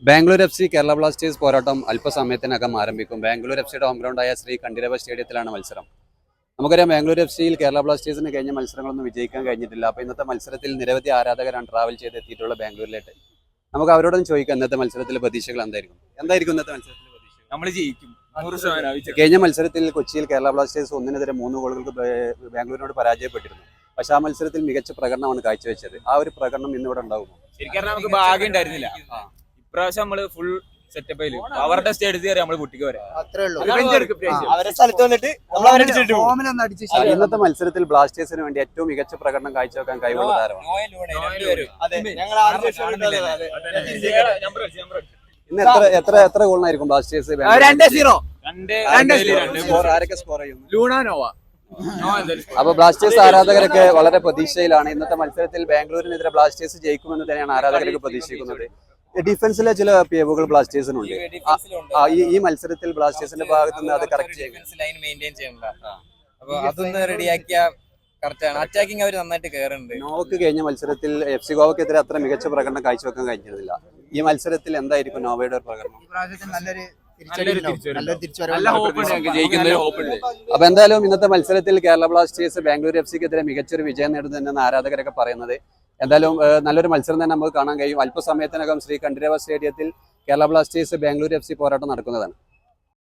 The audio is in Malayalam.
ബാംഗ്ലൂർ FC കേരള ബ്ലാസ്റ്റേഴ്സ് പോരാട്ടം അല്പസമയത്തിനകം ആരംഭിക്കും. ബാംഗ്ലൂർ എഫ്സിയുടെ ഹോം ഗ്രൗണ്ടായ ശ്രീ കണ്ഠീരവ സ്റ്റേഡിയത്തിലാണ് മത്സരം. നമുക്കറിയാം ബാംഗ്ലൂർ എഫ്സിയിൽ കേരള ബ്ലാസ്റ്റേഴ്സിന് കഴിഞ്ഞ മത്സരങ്ങളൊന്നും വിജയിക്കാൻ കഴിഞ്ഞിട്ടില്ല. അപ്പോൾ ഇന്നത്തെ മത്സരത്തിൽ നിരവധി ആരാധകരാണ് ട്രാവൽ ചെയ്തെത്തിയിട്ടുള്ള ബാംഗ്ലൂരിലേക്ക്. നമുക്ക് അവരോടൊന്നും ചോദിക്കാം ഇന്നത്തെ മത്സരത്തിലെ പ്രതീക്ഷകൾ എന്തായിരിക്കും ഇന്നത്തെ മത്സരത്തിലെ പ്രതീക്ഷകൾ? നമ്മൾ ജയിക്കും. കഴിഞ്ഞ മത്സരത്തിൽ കൊച്ചിയിൽ കേരള ബ്ലാസ്റ്റേഴ്സ് 1-3 ഗോളുകൾക്ക് ബാംഗ്ലൂരിനോട് പരാജയപ്പെട്ടിരുന്നു. പക്ഷെ ആ മത്സരത്തിൽ മികച്ച പ്രകടനമാണ് കാഴ്ചവെച്ചത്. ആ ഒരു പ്രകടനം ഇന്നിവിടെ ഉണ്ടാകുമോ? ശരിക്കും നമുക്ക് ഭാഗ്യം ഉണ്ടായിരുന്നില്ല. ഇപ്രാവശ്യം നമ്മള് ഫുൾ സെറ്റപ്പ് അവരുടെ സ്റ്റേഡിയത്തിൽ കയറി നമ്മള് കുട്ടിക്ക് വരാം. ഇന്നത്തെ മത്സരത്തിൽ ബ്ലാസ്റ്റേഴ്സിന് വേണ്ടി ഏറ്റവും മികച്ച പ്രകടനം കാഴ്ചവെക്കാൻ കഴിവുള്ള താരമാണ്. ഇന്ന് എത്ര ഗോളിനായിരിക്കും ബ്ലാസ്റ്റേഴ്സ്? 2-0. ആരൊക്കെ സ്കോർ ചെയ്യുന്നു? അപ്പൊ ബ്ലാസ്റ്റേഴ്സ് ആരാധകരൊക്കെ വളരെ പ്രതീക്ഷയിലാണ്. ഇന്നത്തെ മത്സരത്തിൽ ബാംഗ്ലൂരിനെതിരെ ബ്ലാസ്റ്റേഴ്സ് ജയിക്കുമെന്ന് തന്നെയാണ് ആരാധകരൊക്കെ പ്രതീക്ഷിക്കുന്നത്. ഡിഫൻസിലെ ചില പിഴവുകൾ ബ്ലാസ്റ്റേഴ്സിനുണ്ട്. ഈ മത്സരത്തിൽ ബ്ലാസ്റ്റേഴ്സിന്റെ ഭാഗത്ത് നിന്ന് അത് കറക്റ്റ് നോക്ക് കഴിഞ്ഞ മത്സരത്തിൽ FC ഗോവക്കെതിരെ അത്ര മികച്ച പ്രകടനം കാഴ്ചവെക്കാൻ കഴിഞ്ഞിരുന്നില്ല. ഈ മത്സരത്തിൽ എന്തായിരിക്കും നോവയുടെ ഒരു പ്രകടനം? അപ്പൊ എന്തായാലും ഇന്നത്തെ മത്സരത്തിൽ കേരള ബ്ലാസ്റ്റേഴ്സ് ബാംഗ്ലൂർ FCക്കെതിരെ മികച്ചൊരു വിജയം നേടുന്നതെന്നാണ് ആരാധകരൊക്കെ പറയുന്നത്. എന്തായാലും നല്ലൊരു മത്സരം തന്നെ നമുക്ക് കാണാൻ കഴിയും. അല്പസമയത്തിനകം ശ്രീ കണ്ഠീരവ സ്റ്റേഡിയത്തിൽ കേരള ബ്ലാസ്റ്റേഴ്സ് ബാംഗ്ലൂർ FC പോരാട്ടം നടക്കുന്നതാണ്.